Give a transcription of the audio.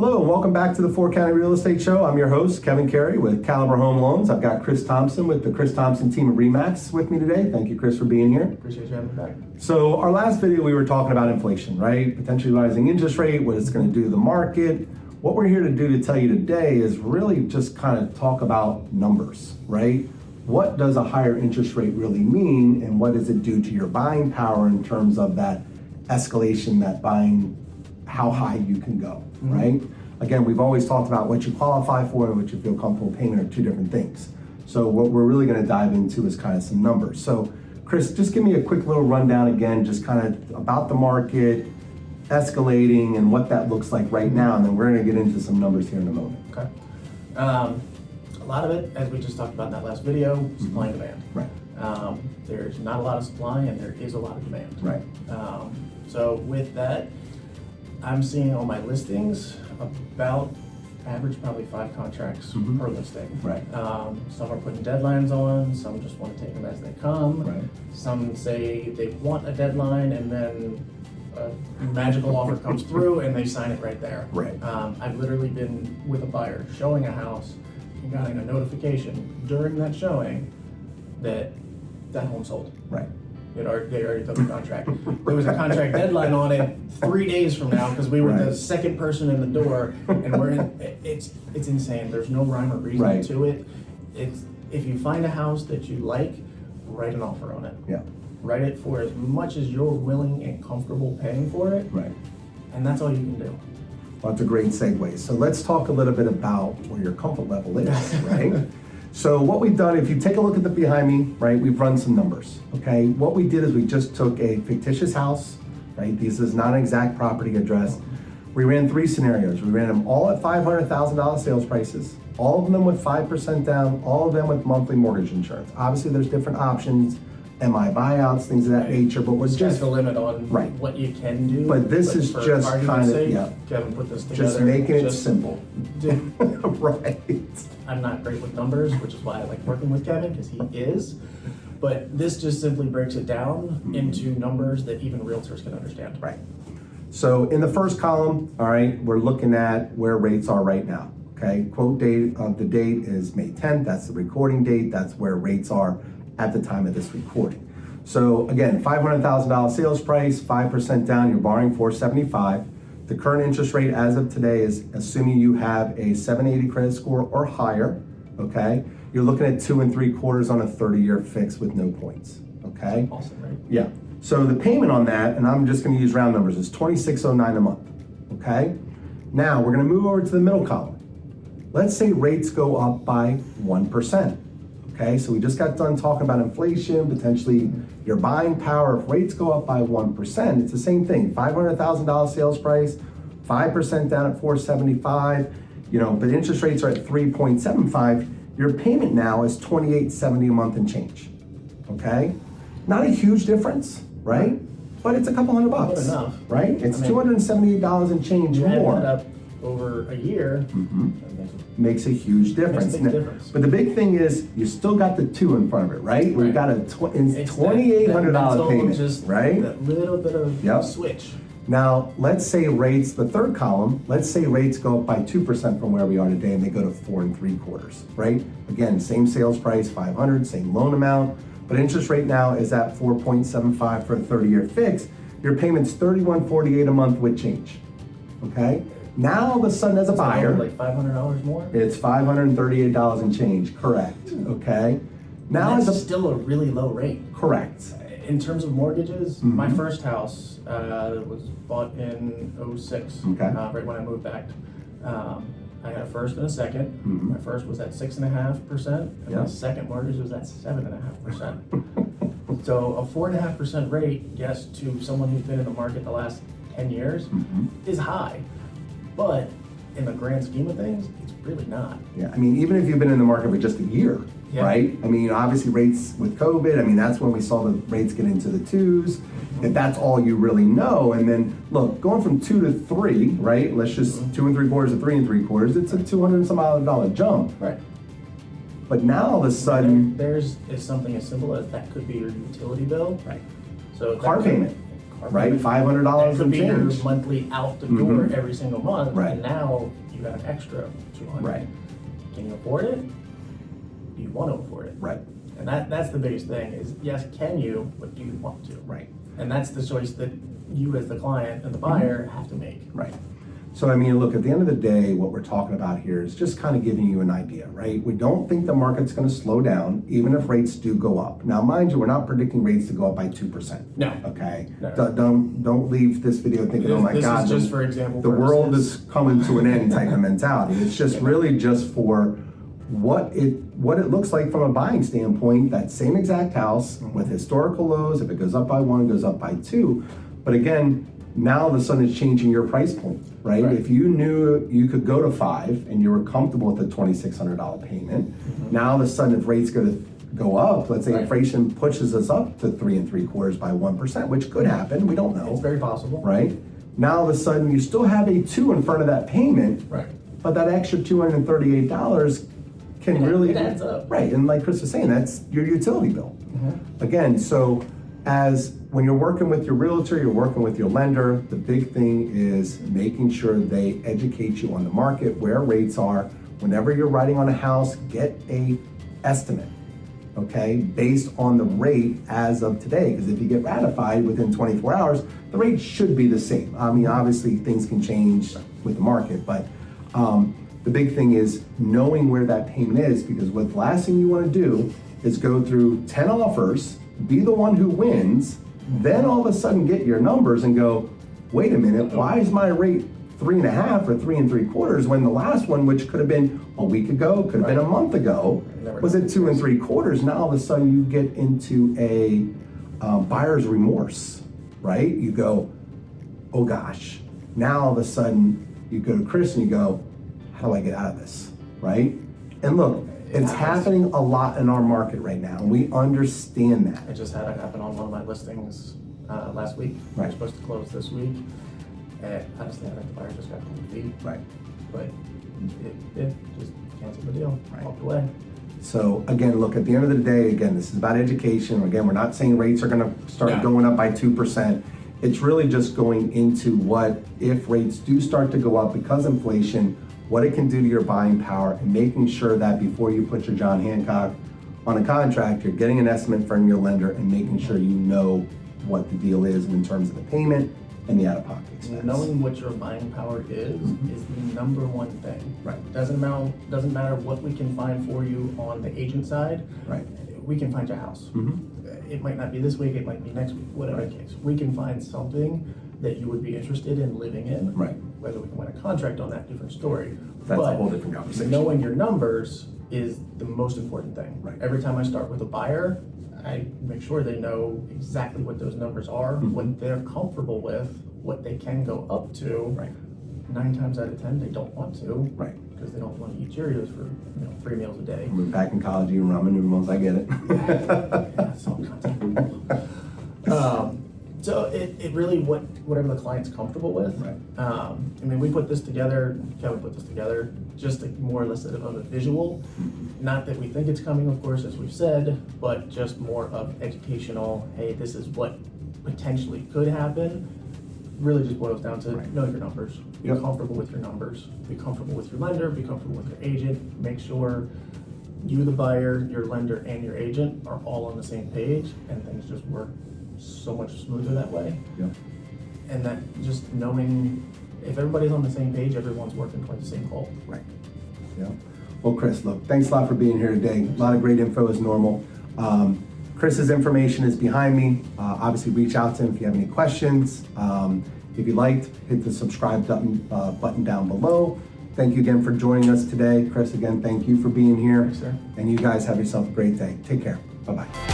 Hello and welcome back to the 4 County Real Estate Show. I'm your host, Kevin Carey with Caliber Home Loans. I've got Chris Thompson with the Chris Thompson team of RE/MAX with me today. Thank you, Chris, for being here. Appreciate you having me back. So our last video, we were talking about inflation, right? Potentially rising interest rate, what it's going to do to the market. What we're here to do to tell you today is really just kind of talk about numbers, right? What does a higher interest rate really mean, and what does it do to your buying power in terms of that escalation, that buying, how high you can go, right? Again, we've always talked about what you qualify for and what you feel comfortable paying are two different things. So what we're really going to dive into is kind of some numbers. So Chris, just give me a quick little rundown again, just kind of about the market, escalating, and what that looks like right now, and then we're going to get into some numbers here in a moment. Okay. A lot of it, as we just talked about in that last video, supply and demand. Right. There's not a lot of supply and there is a lot of demand. Right. So with that, I'm seeing on my listings about average probably 5 contracts per listing. Right. Some are putting deadlines on, some just want to take them as they come. Right. Some say they want a deadline and then a magical offer comes through and they sign it right there. Right. I've literally been with a buyer showing a house and getting a notification during that showing that that home sold. Right. They already took the contract. There was a contract deadline on it 3 days from now because we were the second person in the door, and we're in. It's insane. There's no rhyme or reason to it. It's if you find a house that you like, write an offer on it. Yeah. Write it for as much as you're willing and comfortable paying for it. Right. And that's all you can do. Well, that's a great segue. So let's talk a little bit about where your comfort level is, right? So what we've done, if you take a look at the behind me, right, we've run some numbers, okay? What we did is we just took a fictitious house, right? This is not an exact property address. We ran 3 scenarios. We ran them all at $500,000 sales prices, all of them with 5% down, all of them with monthly mortgage insurance. Obviously, there's different options, MI buyouts, things of that nature, but we're just the limit on what you can do. But this is just kind of, Kevin put this together. just making it simple. Right. I'm not great with numbers, which is why I like working with Kevin, because he is. But this just simply breaks it down into numbers that even realtors can understand. Right. So in the first column, all right, we're looking at where rates are right now. Okay. Quote date of the date is May 10th. That's the recording date. That's where rates are at the time of this recording. So again, $500,000 sales price, 5% down, you're borrowing $475. The current interest rate as of today is, assuming you have a 780 credit score or higher, okay? You're looking at 2 3/4 on a 30-year fix with no points, okay? Awesome, right? Yeah. So the payment on that, and I'm just gonna use round numbers, is $2609 a month, okay? Now we're gonna move over to the middle column. Let's say rates go up by 1%. Okay, so we just got done talking about inflation, potentially your buying power. If rates go up by 1%, it's the same thing. $500,000 sales price, 5% down at $475, but interest rates are at 3.75. Your payment now is $2870 a month and change. Okay, not a huge difference, right? But it's a couple $100, Good enough. right? It's $278 and change more. Add that up over a year. Makes a huge difference. But the big thing is you still got the 2 in front of it, right? We've got a $2,800 payment, just right? That little bit of switch. Now, let's say rates, the third column, let's say rates go up by 2% from where we are today and they go to 4 3/4, right? Again, same sales price, 500, same loan amount, but interest rate now is at 4.75 for a 30-year fix. Your payment's $3148 a month with change, okay? Now all of a sudden as a buyer, like $500 more? it's $538 and change, correct, okay? Now that's still a really low rate. Correct. In terms of mortgages, my first house was bought in 06, right when I moved back. I had a first and a second. My first was at 6.5%, and my second mortgage was at 7.5%. So a 4.5% rate, yes, to someone who's been in the market the last 10 years is high. But in the grand scheme of things, it's really not. Yeah, I mean, even if you've been in the market for just a year, right? I mean, obviously rates with COVID, I mean, that's when we saw the rates get into the 2s. If that's all you really know, and then look, going from 2 to 3, right? Let's just 2 3/4 to 3 3/4, it's a $200 and some odd jump. Right. But now all of a sudden, there's something as simple as that could be your utility bill. Right. So car payment. right? $500 That could and be your change. monthly out the door every single month, Right. and now you got an extra 200. Right. Can you afford it? Do you want to afford it? Right. And that's the biggest thing is, yes, can you, but do you want to? Right. And that's the choice that you as the client and the buyer have to make. Right. So, I mean, look, at the end of the day, what we're talking about here is just kind of giving you an idea, right? We don't think the market's going to slow down, even if rates do go up. Now, mind you, we're not predicting rates to go up by 2%. No. Okay? No. Don't leave this video thinking, oh my This God, is just for example the world purposes. is coming to an end type of mentality. It's just really just for what it looks like from a buying standpoint, that same exact house with historical lows. If it goes up by 1, goes up by 2. But again, now all of a sudden it's changing your price point, right? If you knew you could go to 5 and you were comfortable with the $2,600 payment, now all of a sudden if rates go up, let's say inflation pushes us up to 3 3/4 by 1%, which could happen, we don't know. It's very possible. Right? Now all of a sudden you still have a 2 in front of that payment, Right. but that extra $238 can really it adds up. Right, and like Chris was saying, that's your utility bill. Again, so as when you're working with your realtor, you're working with your lender, the big thing is making sure they educate you on the market, where rates are. Whenever you're writing on a house, get a estimate, okay, based on the rate as of today. Because if you get ratified within 24 hours, the rate should be the same. I mean, obviously things can change with the market, but the big thing is knowing where that payment is, because what the last thing you want to do is go through 10 offers, be the one who wins, then all of a sudden get your numbers and go, wait a minute, why is my rate 3.5 or 3 3/4 when the last one, which could have been a week ago, could have been a month ago, was at 2 3/4? Now all of a sudden you get into a buyer's remorse, right? You go, oh gosh. Now all of a sudden you go to Chris and you go, how do I get out of this, right? And look, it's happening a lot in our market right now, and we understand that. I just had it happen on one of my listings last week. Right. We're supposed to close this week. And honestly, I think the buyer just got cold feet. Right. But it just canceled the deal, walked away. So again, look, at the end of the day, again, this is about education. Again, we're not saying rates are gonna start going up by 2%. It's really just going into what, if rates do start to go up because inflation, what it can do to your buying power, and making sure that before you put your John Hancock on a contract, you're getting an estimate from your lender and making sure you know what the deal is in terms of the payment and the out-of-pocket expense. Knowing what your buying power is the number one thing. Right. Doesn't matter what we can find for you on the agent side. Right. We can find your house. It might not be this week, it might be next week, whatever the case. We can find something that you would be interested in living in. Right. Whether we can win a contract on that, different story. That's But a whole different conversation. knowing your numbers is the most important thing. Right. Every time I start with a buyer, I make sure they know exactly what those numbers are, what they're comfortable with, what they can go up to. Right. 9 times out of 10, they don't want to. Right. Because they don't want to eat Cheerios for 3 meals a day. We're back in college eating ramen noodles, I get it. Yeah, it's all content. So it really, whatever the client's comfortable with. Right. I mean, we put this together, Kevin put this together, just more or less of a visual. Not that we think it's coming, of course, as we've said, but just more of educational, hey, this is what potentially could happen. Really just boils down to know your numbers. Be comfortable with your numbers. Be comfortable with your lender. Be comfortable with your agent. Make sure you, the buyer, your lender, and your agent are all on the same page, and things just work so much smoother that way. And that just knowing if everybody's on the same page, everyone's working towards the same goal. Right. Yeah. Well, Chris, look, thanks a lot for being here today. A lot of great info as normal. Chris's information is behind me. Obviously, reach out to him if you have any questions. If you liked, hit the subscribe button down below. Thank you again for joining us today. Chris, again, thank you for being here. Thanks, sir. And you guys have yourself a great day. Take care. Bye-bye.